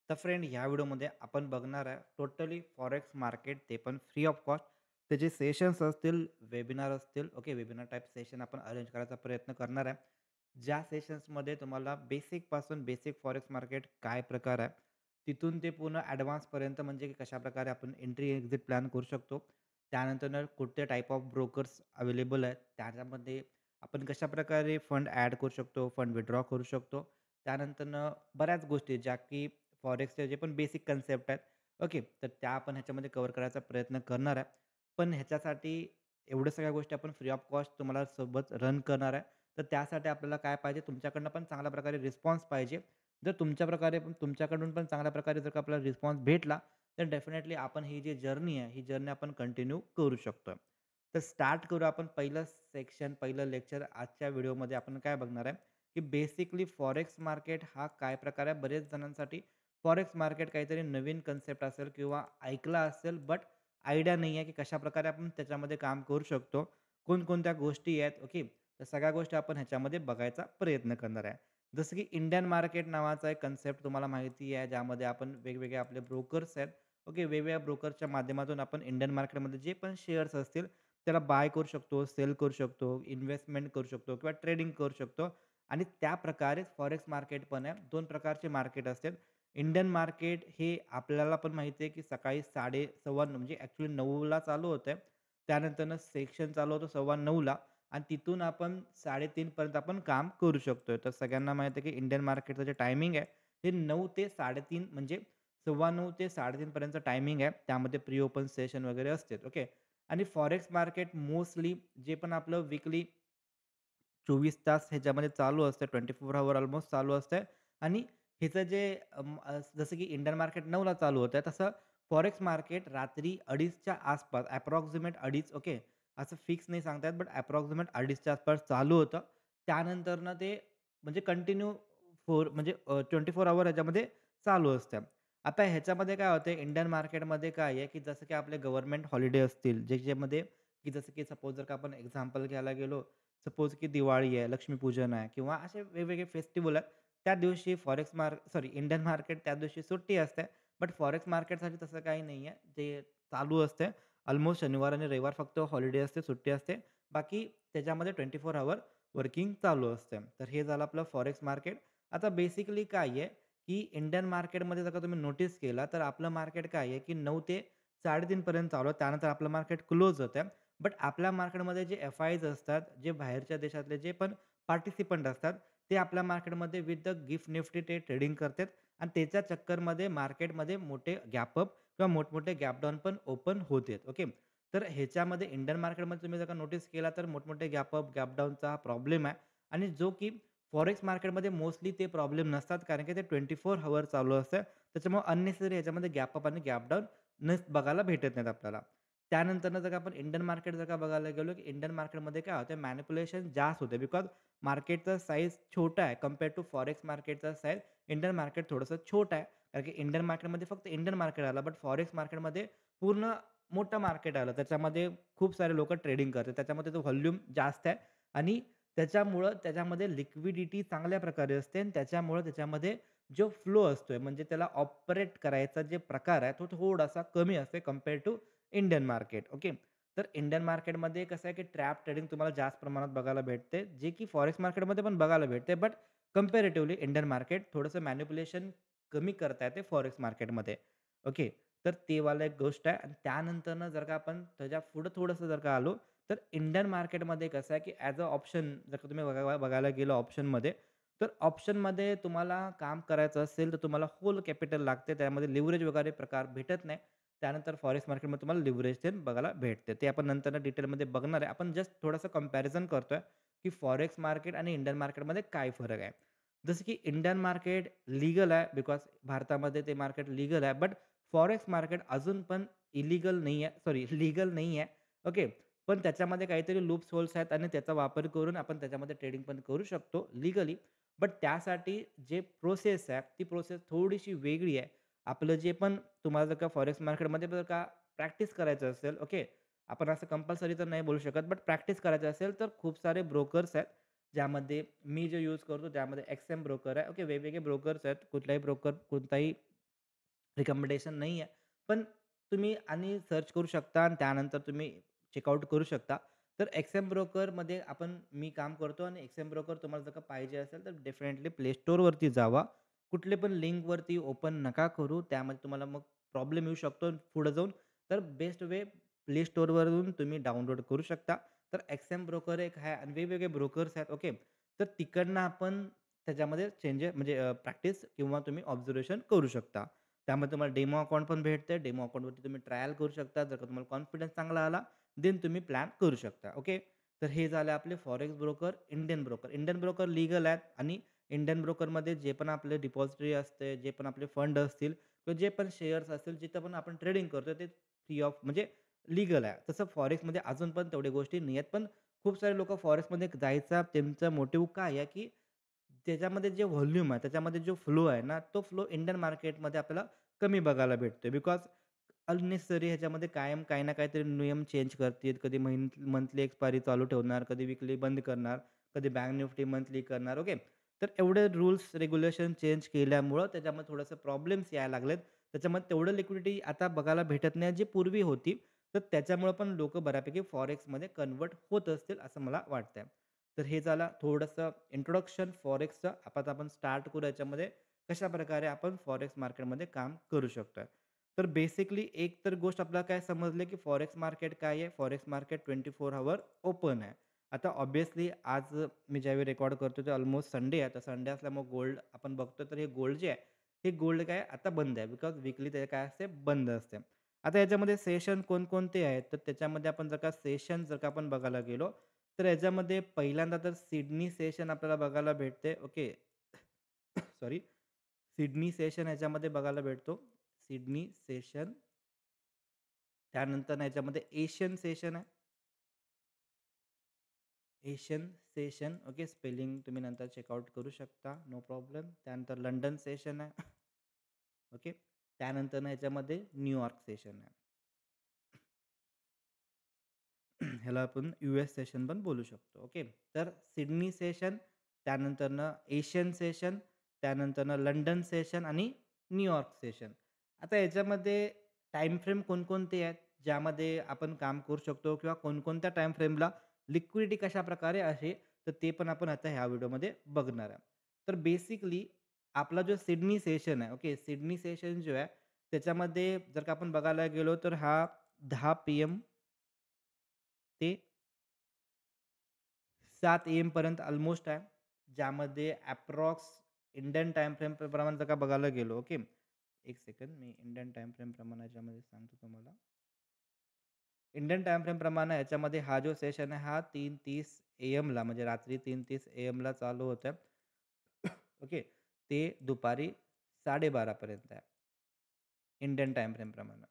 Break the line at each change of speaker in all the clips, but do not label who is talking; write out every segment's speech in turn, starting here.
तर फ्रेंड ह्या व्हिडिओमध्ये आपण बघणार आहे टोटली फॉरेक्स मार्केट ते पण फ्री ऑफ कॉस्ट. त्याचे सेशन्स असतील, वेबिनार असतील. ओके, वेबिनार टाइप सेशन आपण अरेंज करायचा प्रयत्न करणार आहे. ज्या सेशन्समध्ये तुम्हाला बेसिकपासून बेसिक फॉरेक्स मार्केट काय प्रकार आहे, तिथून ते पूर्ण ॲडव्हान्सपर्यंत म्हणजे की कशाप्रकारे आपण एंट्री एक्झिट प्लॅन करू शकतो. त्यानंतर कोणते टाइप ऑफ ब्रोकर्स अवेलेबल आहेत, त्याच्यामध्ये आपण कशाप्रकारे फंड ॲड करू शकतो, फंड विथड्रॉ करू शकतो. त्यानंतर बऱ्याच गोष्टी ज्या की फॉरेक्सचे जे पण बेसिक कन्सेप्ट आहेत. ओके. तर त्या आपण ह्याच्यामध्ये कव्हर करायचा प्रयत्न करणार आहे. पण ह्याच्यासाठी एवढ्या सगळ्या गोष्टी आपण फ्री ऑफ कॉस्ट तुम्हाला सोबत रन करणार आहे. तर त्यासाठी आपल्याला काय पाहिजे तुमच्याकडनं पण चांगल्या प्रकारे रिस्पॉन्स पाहिजे. जर तुमच्याकडून पण चांगल्या प्रकारे जर का आपल्याला रिस्पॉन्स भेटला, तर डेफिनेटली आपण ही जी जर्नी आहे, ही जर्नी आपण कंटिन्यू करू शकतो. तर स्टार्ट करू आपण पहिलं सेक्शन, पहिलं लेक्चर आजच्या व्हिडिओमध्ये आपण काय बघणार आहे, की बेसिकली फॉरेक्स मार्केट हा काय प्रकार आहे. बरेच जणांसाठी फॉरेक्स मार्केट काहीतरी नवीन कन्सेप्ट असेल किंवा ऐकला असेल, बट आयडिया नाही आहे, की कशाप्रकारे आपण त्याच्यामध्ये काम करू शकतो. कोणकोणत्या गोष्टी आहेत, ओके. तर सगळ्या गोष्टी आपण ह्याच्यामध्ये बघायचा प्रयत्न करणार आहे. जसं की इंडियन मार्केट नावाचा एक कन्सेप्ट तुम्हाला माहिती आहे, ज्यामध्ये आपण वेगवेगळे आपले ब्रोकर्स आहेत. ओके, वेगवेगळ्या ब्रोकर्सच्या माध्यमातून आपण इंडियन मार्केटमध्ये जे पण शेअर्स असतील, त्याला बाय करू शकतो, सेल करू शकतो, इन्व्हेस्टमेंट करू शकतो किंवा ट्रेडिंग करू शकतो. आणि त्याप्रकारेच फॉरेक्स मार्केट पण आहे. 2 प्रकारचे मार्केट असतात. इंडियन मार्केट हे आपल्याला पण माहिती आहे, की सकाळी 8:30 म्हणजे ॲक्चुअली 9:00ला चालू होतंय. त्यानंतरनं सेक्शन चालू होतं 9:15ला आणि तिथून आपण 3:30 पर्यंत आपण काम करू शकतोय. तर सगळ्यांना माहिती आहे, की इंडियन मार्केटचं जे टायमिंग आहे, ते 9 ते 3:30 म्हणजे 9:15 ते 3:30 पर्यंतचं टायमिंग आहे. त्यामध्ये प्री ओपन सेशन वगैरे असते. ओके. आणि फॉरेक्स मार्केट मोस्टली जे पण आपलं वीकली 24 तास ह्याच्यामध्ये चालू असतं. 24 हॉवर ऑलमोस्ट चालू असतं आणि ह्याचं जे जसं की इंडियन मार्केट 9ला चालू होतं, तसं फॉरेक्स मार्केट रात्री 2:30च्या आसपास अप्रॉक्सिमेट 2:30 ओके. असं फिक्स नाही सांगता येत, बट अप्रॉक्सिमेट 2:30च्या आसपास चालू होतं. त्यानंतरनं ते म्हणजे कंटिन्यू 24 हॉवर ह्याच्यामध्ये चालू असतं. आता ह्याच्यामध्ये काय होतं इंडियन मार्केटमध्ये काय आहे, की जसं की आपले गव्हर्नमेंट हॉलिडे असतील, ज्याच्यामध्ये की जसं की सपोज जर का आपण एक्झाम्पल घ्यायला गेलो, सपोज की दिवाळी आहे, लक्ष्मीपूजन आहे किंवा असे वेगवेगळे फेस्टिव्हल आहेत. त्या दिवशी इंडियन मार्केट त्या दिवशी सुट्टी असते. बट फॉरेक्स मार्केटसाठी तसं काही नाही आहे. ते चालू असते. ऑलमोस्ट शनिवार आणि रविवार फक्त हॉलिडे असते, सुट्टी असते. बाकी त्याच्यामध्ये 24 हॉवर वर्किंग चालू असते. तर हे झालं आपलं फॉरेक्स मार्केट. आता बेसिकली काय आहे, की इंडियन मार्केटमध्ये जर का तुम्ही नोटीस केला, तर आपलं मार्केट काय आहे, की 9 ते 3:30 पर्यंत चालू आहे. त्यानंतर आपलं मार्केट क्लोज होतं. बट आपल्या मार्केटमध्ये जे एफ-आयज असतात, जे बाहेरच्या देशातले जे पण पार्टिसिपंट असतात, ते आपल्या मार्केटमध्ये विथ द गिफ्ट निफ्टी ते ट्रेडिंग करतात आणि त्याच्या चक्करमध्ये मार्केटमध्ये मोठे गॅप अप किंवा मोठमोठे गॅप डाउन पण ओपन होतात. ओके. तर ह्याच्यामध्ये इंडियन मार्केटमध्ये तुम्ही जर का नोटीस केला, तर मोठमोठे गॅप अप, गॅप डाउनचा प्रॉब्लेम आहे आणि जो की फॉरेक्स मार्केटमध्ये मोस्टली ते प्रॉब्लेम नसतात, कारण की ते 24 हॉवर चालू असतं. त्याच्यामुळे अननेसेसरी ह्याच्यामध्ये गॅप अप आणि गॅप डाउन बघायला भेटत नाहीत आपल्याला. त्यानंतरनं जर का आपण इंडियन मार्केट जर का बघायला गेलो, की इंडियन मार्केटमध्ये काय होतं मॅनिप्युलेशन जास्त होते. बिकॉज मार्केटचा साईज छोटा आहे कंपेअर टू फॉरेक्स मार्केटचा साईज इंडियन मार्केट थोडंसं छोटं आहे. कारण की इंडियन मार्केटमध्ये फक्त इंडियन मार्केट आलं, बट फॉरेक्स मार्केटमध्ये पूर्ण मोठं मार्केट आलं. त्याच्यामध्ये खूप सारे लोकं ट्रेडिंग करतात. त्याच्यामध्ये तो व्हॉल्यूम जास्त आहे आणि त्याच्यामुळं त्याच्यामध्ये लिक्विडिटी चांगल्या प्रकारे असते आणि त्याच्यामुळं त्याच्यामध्ये जो फ्लो असतोय म्हणजे त्याला ऑपरेट करायचा जे प्रकार आहे, तो थोडासा कमी असतो compare to Indian market. Okay. तर इंडियन मार्केटमध्ये कसं आहे, की ट्रॅप ट्रेडिंग तुम्हाला जास्त प्रमाणात बघायला भेटते, जे की फॉरेक्स मार्केटमध्ये पण बघायला भेटते. बट कंपॅरेटिव्हली इंडियन मार्केट थोडंसं मॅनिप्युलेशन कमी करता येते फॉरेक्स मार्केटमध्ये. ओके. तर ते वाला एक गोष्ट आहे आणि त्यानंतरनं जर का आपण त्याच्या पुढं थोडंसं जर का आलो, तर इंडियन मार्केटमध्ये कसं आहे, की ॲज अ ऑप्शन जर का तुम्ही बघायला गेलो ऑप्शनमध्ये, तर ऑप्शनमध्ये तुम्हाला काम करायचं असेल, तर तुम्हाला होल कॅपिटल लागते. त्यामध्ये लिव्हरेज वगैरे प्रकार भेटत नाही. त्यानंतर फॉरेक्स मार्केटमध्ये तुम्हाला लिव्हरेज ते बघायला भेटते. ते आपण नंतर डिटेलमध्ये बघणार आहे. आपण जस्ट थोडंसं कंपॅरिझन करतोय, की फॉरेक्स मार्केट आणि इंडियन मार्केटमध्ये काय फरक आहे. जसं की इंडियन मार्केट लीगल आहे, बिकॉज भारतामध्ये ते मार्केट लीगल आहे. बट फॉरेक्स मार्केट अजून पण इलीगल नाही आहे, सॉरी लीगल नाही आहे. ओके. पण त्याच्यामध्ये काहीतरी लूप्स होल्स आहेत आणि त्याचा वापर करून आपण त्याच्यामध्ये ट्रेडिंग पण करू शकतो लीगली. बट त्यासाठी जे प्रोसेस आहे, ती प्रोसेस थोडीशी वेगळी आहे. आपलं जे पण तुम्हाला जर का फॉरेक्स मार्केटमध्ये जर का प्रॅक्टिस करायचं असेल, ओके. आपण असं कंपल्सरी तर नाही बोलू शकत, बट प्रॅक्टिस करायचं असेल, तर खूप सारे ब्रोकर्स आहेत. ज्यामध्ये मी जे यूज करतो त्यामध्ये एक्सएम ब्रोकर आहे. ओके. वेगवेगळे ब्रोकर्स आहेत. कुठलाही ब्रोकर कोणताही रिकमेंडेशन नाही आहे. पण तुम्ही आणि सर्च करू शकता आणि त्यानंतर तुम्ही चेकआउट करू शकता. तर एक्सएम ब्रोकरमध्ये मी काम करतो आणि एक्सएम ब्रोकर तुम्हाला जर का पाहिजे असेल, तर डेफिनेटली प्ले स्टोअरवरती जावा. कुठले पण लिंकवरती ओपन नका करू. त्यामध्ये तुम्हाला मग प्रॉब्लेम येऊ शकतो पुढे जाऊन. तर बेस्ट वे प्ले स्टोअरवरून तुम्ही डाउनलोड करू शकता. तर एक्सएम ब्रोकर एक आहे आणि वेगवेगळे ब्रोकर्स आहेत. ओके. तर तिकडनं आपण त्याच्यामध्ये म्हणजे प्रॅक्टिस किंवा तुम्ही ऑब्झर्वेशन करू शकता. त्यामध्ये तुम्हाला डेमो अकाउंट पण भेटते. डेमो अकाउंटवरती तुम्ही ट्रायल करू शकता. जर का तुम्हाला कॉन्फिडन्स चांगला आला, देन तुम्ही प्लॅन करू शकता. ओके. तर हे झाले आपले forex broker, Indian broker. Indian broker legal आहेत आणि इंडियन ब्रोकरमध्ये जे पण आपले डिपॉझिटरी असते, जे पण आपले फंड असतील किंवा जे पण शेअर्स असतील, जिथं पण आपण ट्रेडिंग करतोय ते फ्री ऑफ म्हणजे लीगल आहे. तसं फॉरेक्समध्ये अजून पण तेवढ्या गोष्टी नाही आहेत. पण खूप सारे लोकं फॉरेक्समध्ये जायचा त्यांचा मोटिव्ह काय आहे, की त्याच्यामध्ये जे व्हॉल्यूम आहे, त्याच्यामध्ये जो फ्लो आहे ना, तो फ्लो इंडियन मार्केटमध्ये आपल्याला कमी बघायला भेटतोय. बिकॉज अननेसेसरी ह्याच्यामध्ये कायम काही ना काहीतरी नियम चेंज करतील. कधी मंथली एक्सपायरी चालू ठेवणार, कधी वीकली बंद करणार, कधी बँक निफ्टी मंथली करणार. ओके. तर एवढे रूल्स, रेग्युलेशन चेंज केल्यामुळं त्याच्यामध्ये थोडंसं प्रॉब्लेम्स यायला लागलेत. त्याच्यामध्ये तेवढं लिक्विडिटी आता बघायला भेटत नाही, जी पूर्वी होती. तर त्याच्यामुळं पण लोकं बऱ्यापैकी फॉरेक्समध्ये कन्व्हर्ट होत असतील, असं मला वाटतंय. तर हे झालं थोडंसं इंट्रोडक्शन फॉरेक्सचं. आता आपण स्टार्ट करू याच्यामध्ये कशाप्रकारे आपण फॉरेक्स मार्केटमध्ये काम करू शकतोय. तर बेसिकली एक तर गोष्ट आपल्याला काय समजली, की फॉरेक्स मार्केट काय आहे? फॉरेक्स मार्केट 24 हॉवर ओपन आहे. आता ऑब्व्हियसली आज मी ज्यावेळी रेकॉर्ड करतो ते ऑलमोस्ट संडे आहे. तर संडे असल्यामुळे गोल्ड आपण बघतोय, तर हे गोल्ड जे आहे, हे गोल्ड काय आता बंद आहे. बिकॉज वीकली ते काय असते? बंद असते. आता याच्यामध्ये सेशन कोणकोणते आहेत? तर त्याच्यामध्ये आपण जर का आपण बघायला गेलो, तर याच्यामध्ये पहिल्यांदा तर सिडनी सेशन आपल्याला बघायला भेटते. ओके. सॉरी. सिडनी सेशन ह्याच्यामध्ये बघायला भेटतो. Sydney session. त्यानंतर याच्यामध्ये एशियन सेशन आहे. Asian session. ओके. स्पेलिंग तुम्ही नंतर चेकआउट करू शकता. No problem. त्यानंतर लंडन सेशन आहे. ओके. त्यानंतर ह्याच्यामध्ये न्यूयॉर्क सेशन आहे. ह्याला आपण यूएस सेशन पण बोलू शकतो. ओके. तर सिडनी सेशन, त्यानंतरनं एशियन सेशन, त्यानंतरनं लंडन सेशन आणि न्यूयॉर्क सेशन. आता याच्यामध्ये टाईम फ्रेम कोणकोणते आहेत, ज्यामध्ये आपण काम करू शकतो किंवा कोणकोणत्या टाईम फ्रेमला लिक्विडिटी कशाप्रकारे आहे, तर ते पण आपण आता ह्या व्हिडिओमध्ये बघणार आहे. तर बेसिकली आपला जो सिडनी सेशन आहे, ओके. सिडनी सेशन जो आहे, त्याच्यामध्ये जर का आपण बघायला गेलो, तर हा 10 पी-एम ते 7 एम पर्यंत अल्मोस्ट आहे. ज्यामध्ये अप्रॉक्स इंडियन टाईम फ्रेम प्रमाणे जर का बघायला गेलो, ओके. एक सेकंद मी इंडियन टाईम फ्रेम प्रमाणे याच्यामध्ये सांगतो तुम्हाला. इंडियन टाईम फ्रेम प्रमाणे याच्यामध्ये हा जो सेशन आहे हा 3:30 एएमला म्हणजे रात्री 3:30 एएमला चालू होतं. ओके. ते दुपारी 12:30 पर्यंत आहे. इंडियन टाईम फ्रेम प्रमाणे.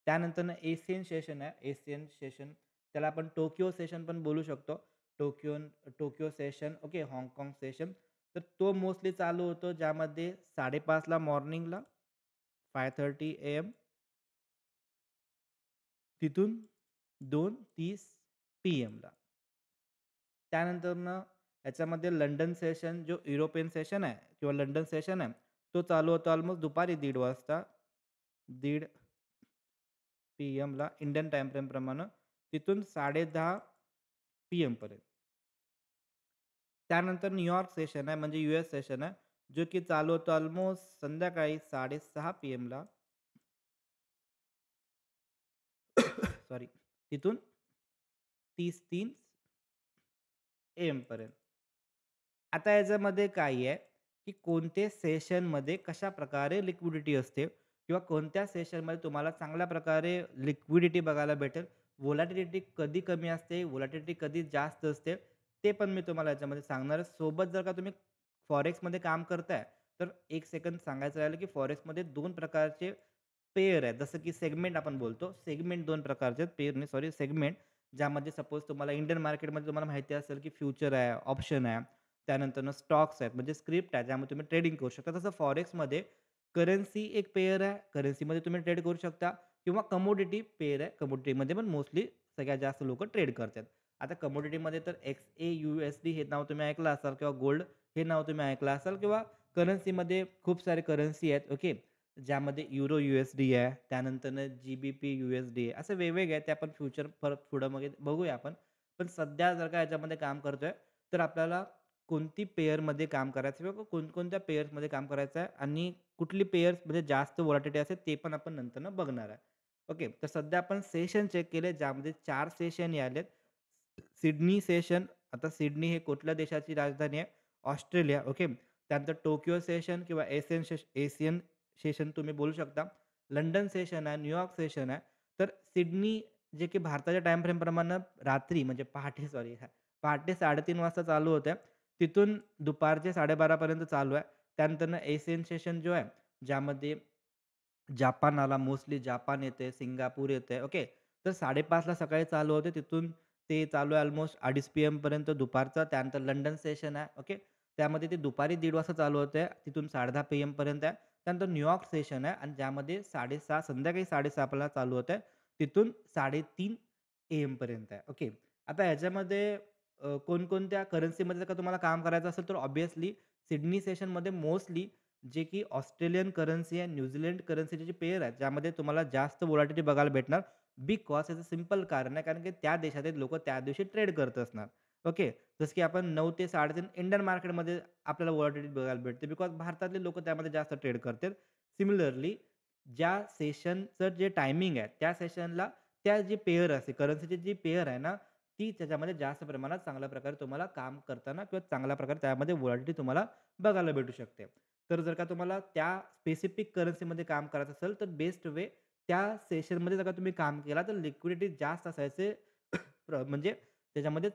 त्यानंतरनं एशियन सेशन आहे. एशियन सेशन त्याला आपण टोकियो सेशन पण बोलू शकतो. Tokyo Tokyo session, okay. हाँगकाँग सेशन. तर तो मोस्टली चालू होतो ज्यामध्ये 5:30 ला मॉर्निंगला 5:30 एएम तिथून 2:30 पीएमला. त्यानंतरनं याच्यामध्ये लंडन सेशन जो युरोपियन सेशन आहे किंवा लंडन सेशन आहे, तो चालू होतो ऑलमोस्ट दुपारी 1:30 वाजता. 1:30 पी-एमला इंडियन टाईम फ्रेमप्रमाणे. तिथून 10:30 पी-एमपर्यंत. त्यानंतर न्यूयॉर्क सेशन आहे म्हणजे यूएस सेशन आहे, जो की चालू होतो ऑलमोस्ट संध्याकाळी 6:30 पी-एमला. सॉरी. तिथून 30:30 एएमपर्यंत. आता याच्यामध्ये काय आहे, की कोणते सेशनमध्ये कशाप्रकारे लिक्विडिटी असते किंवा कोणत्या सेशनमध्ये तुम्हाला चांगल्या प्रकारे लिक्विडिटी बघायला भेटेल. व्होलॅटिलिटी कधी कमी असते, व्होलॅटिलिटी कधी जास्त असते, ते पण मी तुम्हाला याच्यामध्ये सांगणार आहे. सोबत जर का तुम्ही फॉरेक्समध्ये काम करताय, तर एक सेकंद सांगायचं राहिलं, की फॉरेक्समध्ये 2 प्रकारचे पेअर आहेत. जसं की सेगमेंट आपण बोलतो. सेगमेंट 2 प्रकारचे आहेत. पेअर नाही सॉरी सेगमेंट. ज्यामध्ये सपोज तुम्हाला इंडियन मार्केटमध्ये तुम्हाला माहिती असेल, की फ्युचर आहे, ऑप्शन आहे. त्यानंतरनं स्टॉक्स आहेत, म्हणजे स्क्रिप्ट आहे, ज्यामध्ये तुम्ही ट्रेडिंग करू शकता. तसं फॉरेक्समध्ये करन्सी एक पेअर आहे. करन्सीमध्ये तुम्ही ट्रेड करू शकता किंवा कमोडिटी पेअर आहे. कमोडिटीमध्ये पण मोस्टली सगळ्यात जास्त लोकं ट्रेड करतात. आता कमोडिटीमध्ये तर XAUSD हे नाव तुम्ही ऐकलं असाल किंवा गोल्ड हे नाव तुम्ही ऐकलं असाल किंवा करन्सीमध्ये खूप सारे करन्सी आहेत. ओके. ज्यामध्ये युरो USD आहे, त्यानंतरनं GBP USD आहे. असं वेगवेगळे आहे. ते आपण फ्युचर परत पुढं मग बघूया आपण. पण सध्या जर का याच्यामध्ये काम करतोय, तर आपल्याला कोणती पेअरमध्ये काम करायचं आहे किंवा कोणकोणत्या पेअर्समध्ये काम करायचं आहे आणि कुठली पेअर्स म्हणजे जास्त व्हॉलॅटिलिटी असेल ते पण आपण नंतरनं बघणार आहे. ओके. तर सध्या आपण सेशन चेक केले ज्यामध्ये 4 सेशन आलेत. सिडनी सेशन आता सिडनी हे कुठल्या देशाची राजधानी आहे? ऑस्ट्रेलिया. ओके. त्यानंतर टोकियो सेशन किंवा एशियन सेशन तुम्ही बोलू शकता. लंडन सेशन आहे, न्यूयॉर्क सेशन आहे. तर सिडनी जे की भारताच्या टाईम फ्रेमप्रमाणे रात्री म्हणजे पहाटे सॉरी पहाटे 3:30 वाजता चालू होते. तिथून दुपारचे 12:30 पर्यंत चालू आहे. त्यानंतरनं एशियन सेशन जो आहे, ज्यामध्ये जापान आला, मोस्टली जापान येते, सिंगापूर येते, ओके. तर 5:30ला सकाळी चालू होते. तिथून ते चालू आहे अल्मोस्ट 2:30 पीएमपर्यंत दुपारचं. त्यानंतर लंडन सेशन आहे, ओके. त्यामध्ये ते दुपारी 1:30 वाजता चालू होते. तिथून 10:30 पीएमपर्यंत आहे. त्यानंतर न्यूयॉर्क सेशन आहे आणि ज्यामध्ये 6:30 संध्याकाळी 6:30 ला चालू होतं. तिथून 3:30 एएमपर्यंत आहे, ओके. आता ह्याच्यामध्ये कोणकोणत्या करन्सीमध्ये जर का तुम्हाला काम करायचं असेल, तर ऑब्व्हियसली सिडनी सेशनमध्ये मोस्टली जे की ऑस्ट्रेलियन करन्सी आहे, न्यूझीलंड करन्सीचे जे पेअर आहेत, ज्यामध्ये तुम्हाला जास्त व्होलॅटिलिटी बघायला भेटणार. बिकॉज याचं सिंपल कारण आहे, कारण की त्या देशातील लोकं त्या दिवशी ट्रेड करत असणार. ओके. जसं की आपण 9 ते 3:30 इंडियन मार्केटमध्ये आपल्याला व्होलॅटिलिटी बघायला भेटते. बिकॉज भारतातले लोकं त्यामध्ये जास्त ट्रेड करतात. सिमिलरली ज्या सेशनचं जे टायमिंग आहे, त्या सेशनला त्या जी पेअर असते, करन्सीची जी पेअर आहे ना, ती त्याच्यामध्ये जास्त प्रमाणात चांगल्या प्रकारे तुम्हाला काम करताना किंवा चांगल्या प्रकारे त्यामध्ये व्होलॅटिलिटी तुम्हाला बघायला भेटू शकते. तर जर का तुम्हाला त्या स्पेसिफिक करन्सीमध्ये काम करायचं असेल, तर बेस्ट वे त्या सेशनमध्ये जर का तुम्ही काम केला, तर लिक्विडिटी जास्त असायचे म्हणजे त्याच्यामध्ये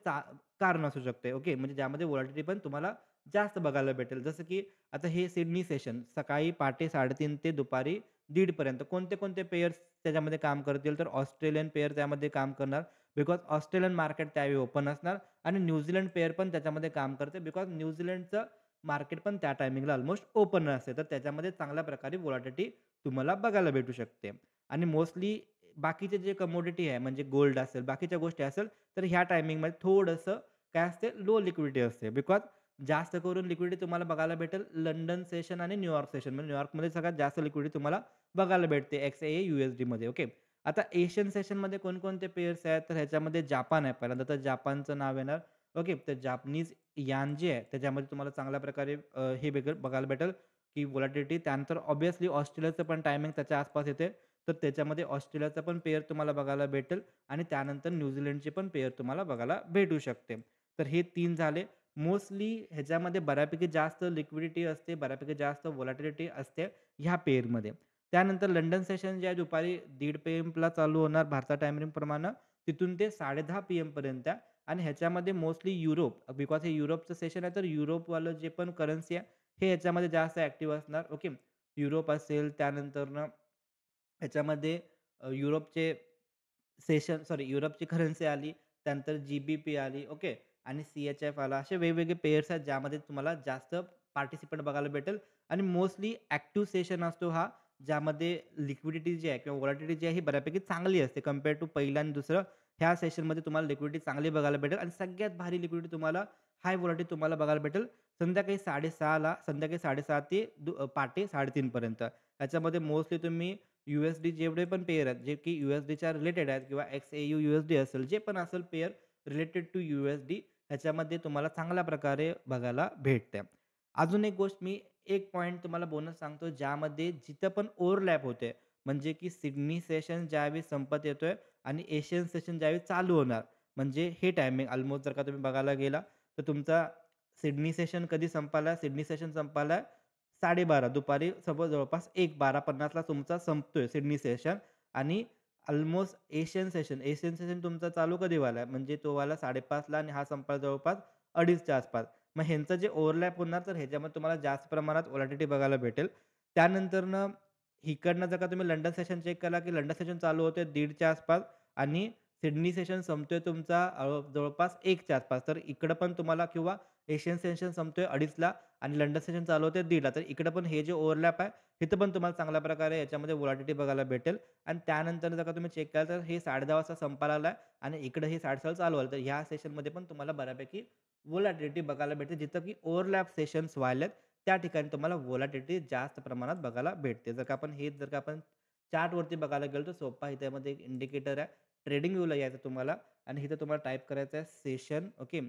कारण असू शकते. ओके. म्हणजे ज्यामध्ये व्होलॅटिलिटी पण तुम्हाला जास्त बघायला भेटेल. जसं की आता हे सिडनी सेशन सकाळी पहाटे 3:30 ते दुपारी 1:30 पर्यंत कोणते-कोणते पेअर्स त्याच्यामध्ये काम करतील, तर ऑस्ट्रेलियन पेअर त्यामध्ये काम करणार. बिकॉज ऑस्ट्रेलियन मार्केट त्यावेळी ओपन असणार आणि न्यूझीलंड पेअर पण त्याच्यामध्ये काम करते. बिकॉज न्यूझीलंडचं मार्केट पण त्या टायमिंगला ऑलमोस्ट ओपन असते. तर त्याच्यामध्ये चांगल्या प्रकारे व्होलॅटिलिटी तुम्हाला बघायला भेटू शकते. आणि मोस्टली बाकीचे जे कमोडिटी आहे म्हणजे गोल्ड असेल, बाकीच्या गोष्टी असेल, तर ह्या टायमिंगमध्ये थोडंसं काय असते लो लिक्विडिटी असते. बिकॉज जास्त करून लिक्विडिटी तुम्हाला बघायला भेटेल लंडन सेशन आणि न्यूयॉर्क सेशन. म्हणजे न्यूयॉर्कमध्ये सगळ्यात जास्त लिक्विडिटी तुम्हाला बघायला भेटते XAA USDमध्ये. ओके. आता एशियन सेशनमध्ये कोणकोणते पेअर्स आहेत, तर ह्याच्यामध्ये जापान आहे. पहिल्यांदा तर जापानचं नाव येणार. ओके. तर जापनीज यान जे आहे त्याच्यामध्ये तुम्हाला चांगल्या प्रकारे हे बघायला भेटेल, की व्होलॅटिलिटी. त्यानंतर ऑब्व्हियसली ऑस्ट्रेलियाचं पण टायमिंग त्याच्या आसपास येते. तर त्याच्यामध्ये ऑस्ट्रेलियाचा पण पेअर तुम्हाला बघायला भेटेल आणि त्यानंतर न्यूझीलंडचे पण पेअर तुम्हाला बघायला भेटू शकते. तर हे 3 झाले. मोस्टली ह्याच्यामध्ये बऱ्यापैकी जास्त लिक्विडिटी असते, बऱ्यापैकी जास्त व्होलॅटिलिटी असते ह्या पेअरमध्ये. त्यानंतर लंडन सेशन जे आहे दुपारी 1:30 पीएमला चालू होणार भारता टायमिंगप्रमाणे. तिथून ते 10:30 पीएमपर्यंत आहे. आणि ह्याच्यामध्ये मोस्टली युरोप बिकॉज हे युरोपचं सेशन आहे, तर युरोपवालं जे पण करन्सी आहे, हे ह्याच्यामध्ये जास्त ॲक्टिव्ह असणार. ओके. युरोप असेल, त्यानंतरनं ह्याच्यामध्ये युरोपचे युरोपची करन्सी आली, त्यानंतर GBP आली, ओके. आणि CHF आला. असे वेगवेगळे पेअर्स आहेत, ज्यामध्ये तुम्हाला जास्त पार्टिसिपंट बघायला भेटेल आणि मोस्टली ॲक्टिव्ह सेशन असतो हा, ज्यामध्ये लिक्विडिटी जी आहे किंवा व्होलॅटिलिटी जी आहे, ही बऱ्यापैकी चांगली असते कंपेअर टू पहिलं आणि दुसरं. ह्या सेशनमध्ये तुम्हाला लिक्विडिटी चांगली बघायला भेटेल आणि सगळ्यात भारी लिक्विडिटी तुम्हाला हाय व्होलॅटिलिटी तुम्हाला बघायला भेटेल संध्याकाळी 6:30ला संध्याकाळी 6:30 ते पहाटे 3:30 पर्यंत. याच्यामध्ये मोस्टली तुम्ही USD जेवढे पण पेअर आहेत, जे की USDच्या रिलेटेड आहेत किंवा XAU USD असेल, जे पण असेल पेअर रिलेटेड टू USD ह्याच्यामध्ये तुम्हाला चांगल्या प्रकारे बघायला भेटते. अजून एक गोष्ट मी एक पॉइंट तुम्हाला बोनस सांगतो, ज्यामध्ये जिथं पण ओव्हरलॅप होते, म्हणजे की सिडनी सेशन ज्यावेळी संपत येतोय आणि एशियन सेशन ज्यावेळी चालू होणार, म्हणजे हे टायमिंग ऑलमोस्ट जर का तुम्ही बघायला गेला, तर तुमचा सिडनी सेशन कधी संपाला? सिडनी सेशन संपाला 12:30 दुपारी जवळपास 12:50ला तुमचा संपतोय सिडनी सेशन आणि अल्मोस्ट एशियन सेशन तुमचा चालू कधी व्हायला म्हणजे तो व्हायला 5:30ला आणि हा संपायला जवळपास 2:30च्या आसपास. मग ह्यांचं जे ओव्हरलॅप होणार तर ह्याच्यामध्ये तुम्हाला जास्त प्रमाणात व्होलॅटिलिटी बघायला भेटेल. त्यानंतरनं इकडनं जर का तुम्ही लंडन सेशन चेक केला, की लंडन सेशन चालू होते 1:30च्या आसपास आणि सिडनी सेशन संपतोय तुमचा जवळपास 1च्या आसपास. तर इकडं पण तुम्हाला किंवा एशियन सेशन संपतोय 2:30ला आणि लंडन सेशन चालू होते 1:30ला. तर इकडं पण हे जे ओव्हरलॅप आहे, तिथं पण तुम्हाला चांगल्या प्रकारे याच्यामध्ये व्होलॅटिलिटी बघायला भेटेल आणि त्यानंतर जर का तुम्ही चेक केलं, तर हे 10:30 वाजता संपायला आलाय आणि इकडं हे 6:30ला चालू झालं. तर ह्या सेशनमध्ये पण तुम्हाला बऱ्यापैकी व्होलॅटिलिटी बघायला भेटते, जिथं की ओव्हरलॅप सेशन्स व्हायलेत. त्या ठिकाणी तुम्हाला व्होलॅटिलिटी जास्त प्रमाणात बघायला भेटते. जर का आपण चार्टवरती बघायला गेलो तर सोप्पा आहे. त्यामध्ये एक इंडिकेटर आहे. ट्रेडिंग व्ह्यूला यायचं तुम्हाला आणि इथं तुम्हाला टाइप करायचं आहे सेशन ओके.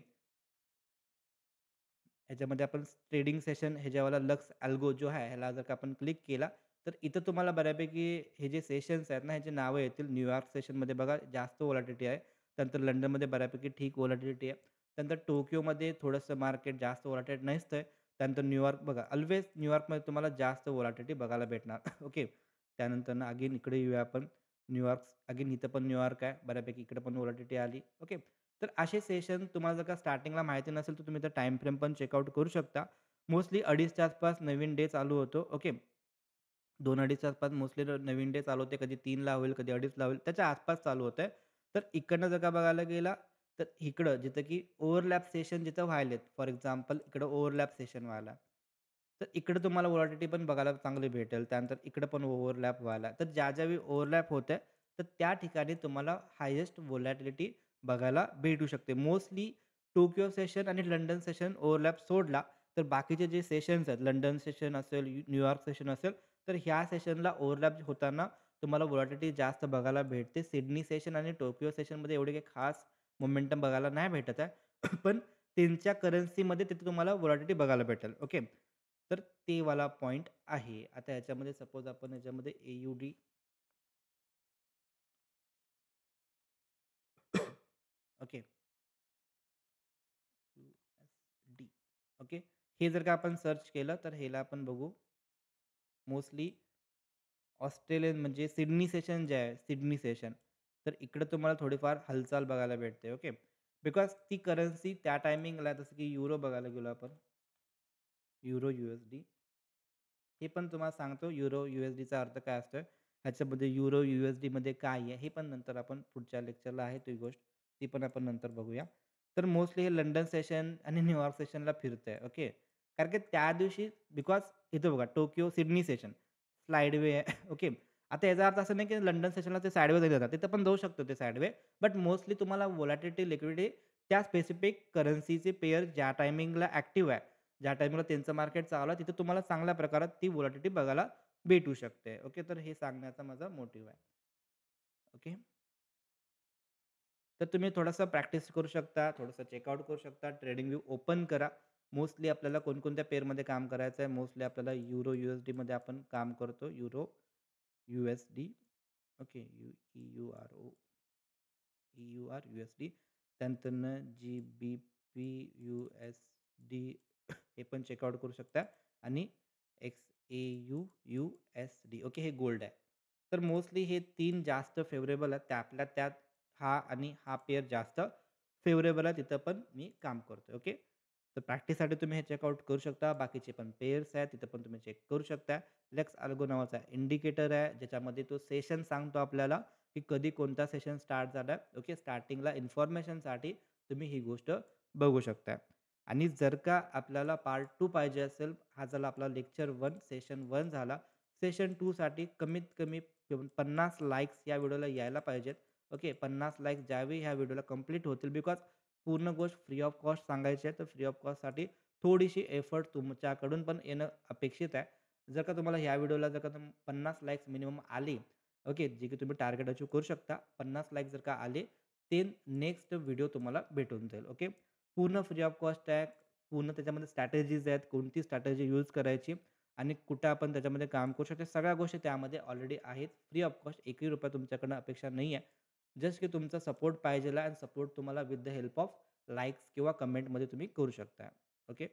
ह्याच्यामध्ये आपण ट्रेडिंग सेशन ह्याच्यावाला लक्स अल्गो जो आहे ह्याला जर का आपण क्लिक केला, तर इथं तुम्हाला बऱ्यापैकी हे जे सेशन्स आहेत ना, ह्याची नावं येतील. न्यूयॉर्क सेशनमध्ये बघा जास्त व्होलॅटिलिटी आहे. त्यानंतर लंडनमध्ये बऱ्यापैकी ठीक व्होलॅटिलिटी आहे. त्यानंतर टोकियोमध्ये थोडंसं मार्केट जास्त व्होलॅटाईल नसतंय. त्यानंतर न्यूयॉर्क बघा ऑल्वेज न्यूयॉर्कमध्ये तुम्हाला जास्त व्होलॅटिलिटी बघायला भेटणार. ओके. त्यानंतर अगेन इकडे येऊया आपण. न्यूयॉर्क अगेन इथं पण न्यूयॉर्क आहे. बऱ्यापैकी इकडे पण व्होलॅटिलिटी आली. ओके. तर असे सेशन तुम्हाला जर का स्टार्टिंगला माहिती नसेल, तर तुम्ही इथं टाईम फ्रेम पण चेकआउट करू शकता. मोस्टली 2:30च्या आसपास नवीन डे चालू होतो. ओके. 2:30च्या आसपास मोस्टली नवीन डे चालू होते. कधी 3ला होईल, कधी 2:30ला होईल. त्याच्या आसपास चालू होतंय. तर इकडनं जर का बघायला गेला, तर इकडं जिथं की ओव्हरलॅप सेशन जिथं व्हायलेत, फॉर एक्झाम्पल इकडं ओव्हरलॅप सेशन व्हायला. तर इकडं तुम्हाला व्हॉलॅटिलिटी पण बघायला चांगली भेटेल. त्यानंतर इकडं पण ओव्हरलॅप व्हायला. तर ज्या-ज्यावेळी ओव्हरलॅप होतंय, तर त्या ठिकाणी तुम्हाला हायेस्ट व्होलॅटिलिटी बघायला भेटू शकते. मोस्टली टोकियो सेशन आणि लंडन सेशन ओव्हरलॅप सोडला, तर बाकीचे जे सेशन्स आहेत, लंडन सेशन असेल, न्यूयॉर्क सेशन असेल, तर ह्या सेशनला ओव्हरलॅप होताना तुम्हाला व्होलॅटिलिटी जास्त बघायला भेटते. सिडनी सेशन आणि टोकियो सेशनमध्ये एवढे काही खास मोमेंटम बघायला नाही भेटत आहे. पण त्यांच्या करन्सीमध्ये तिथे तुम्हाला व्होलॅटिलिटी बघायला भेटेल. ओके. तर ते वाला पॉइंट आहे. आता ह्याच्यामध्ये सपोज आपण ह्याच्यामध्ये AUD ओके. USD okay. हे जर का आपण सर्च केलं, तर ह्याला आपण बघू मोस्टली ऑस्ट्रेलियन म्हणजे सिडनी सेशन जे आहे, सिडनी सेशन. तर इकडं तुम्हाला थोडीफार हालचाल बघायला भेटते. ओके. बिकॉज ती करन्सी त्या टायमिंगला जसं की युरो बघायला गेलो आपण. युरो, USD हे पण तुम्हाला सांगतो युरो, USDचा अर्थ काय असतोय. ह्याच्यामध्ये युरो, USDमध्ये काय आहे, हे पण नंतर आपण पुढच्या लेक्चरला आहे ती गोष्ट. ती पण आपण नंतर बघूया. तर मोस्टली हे लंडन सेशन आणि न्यूयॉर्क सेशनला फिरतंय. ओके. कारण की त्या दिवशी बिकॉज इथं बघा टोकियो, सिडनी सेशन स्लाईड वे आहे. ओके. आता याचा अर्थ असा नाही की लंडन सेशनला ते साइडवे जातात. तिथं पण जाऊ शकतो ते साइडवे. बट मोस्टली तुम्हाला व्होलॅटिलिटी, लिक्विडिटी त्या स्पेसिफिक करन्सीचे पेअर ज्या टायमिंगला ॲक्टिव्ह आहे, ज्या टाईमला त्यांचं मार्केट चालू आहे, तिथं तुम्हाला चांगल्या प्रकारात ती व्होलॅटिलिटी बघायला भेटू शकते. ओके. तर हे सांगण्याचा माझा मोटिव्ह आहे. ओके. तर तुम्ही थोडंसं प्रॅक्टिस करू शकता, थोडंसं चेकआउट करू शकता. ट्रेडिंग व्यू ओपन करा. मोस्टली आपल्याला कोणकोणत्या पेअरमध्ये काम करायचं आहे. मोस्टली आपल्याला युरो, USDमध्ये आपण काम करतो. Euro, USD okay. EURO, EUR, USD त्यानंतरनं GBP, USD हे पण चेकआउट करू शकता आणि XAU, USD ओके. हे गोल्ड आहे. तर मोस्टली हे 3 जास्त फेवरेबल आहेत. त्यातल्या त्यात हा आणि हा पेअर जास्त फेवरेबल आहे. तिथं पण मी काम करतोय. ओके. तर प्रॅक्टिससाठी तुम्ही हे चेकआउट करू शकता. बाकीचे पण पेअर्स आहेत, तिथं पण तुम्ही चेक करू शकता. लेक्स अल्गो नावाचा इंडिकेटर आहे, ज्याच्यामध्ये तो सेशन सांगतो आपल्याला, की कधी कोणता सेशन स्टार्ट झाला. ओके. स्टार्टिंगला इन्फॉर्मेशनसाठी तुम्ही ही गोष्ट बघू शकता. आणि जर का आपल्याला पार्ट 2 पाहिजे असेल, हा झाला आपला लेक्चर 1, सेशन 1 झाला. सेशन 2 साठी कमीत कमी 50 लाइक्स या व्हिडिओला यायला पाहिजेत. ओके. 50 लाइक्स ज्यावेळी ह्या व्हिडिओला कंप्लीट होतील बिकॉज पूर्ण गोष्ट फ्री ऑफ कॉस्ट सांगायची आहे. तर फ्री ऑफ कॉस्टसाठी थोडीशी एफर्ट तुमच्याकडून पण येणं अपेक्षित आहे. जर का तुम्हाला ह्या व्हिडिओला जर का 50 लाइक्स मिनिमम आले, ओके, जे की तुम्ही टार्गेट अचीव्ह करू शकता. 50 लाइक जर का आले, ते नेक्स्ट व्हिडिओ तुम्हाला भेटून जाईल. ओके. पूर्ण फ्री ऑफ कॉस्ट आहे. पूर्ण त्याच्यामध्ये स्ट्रॅटेजीज आहेत. कोणती स्ट्रॅटेजी यूज करायची आणि कुठं आपण त्याच्यामध्ये काम करू शकतो. सगळ्या गोष्टी त्यामध्ये ऑलरेडी आहेत. फ्री ऑफ कॉस्ट ₹1ही तुमच्याकडनं अपेक्षा नाही आहे. जस्ट की तुमचा सपोर्ट पाहिजेल आहे आणि सपोर्ट तुम्हाला with the help of likes किंवा कमेंटमध्ये तुम्ही करू शकता. ओके.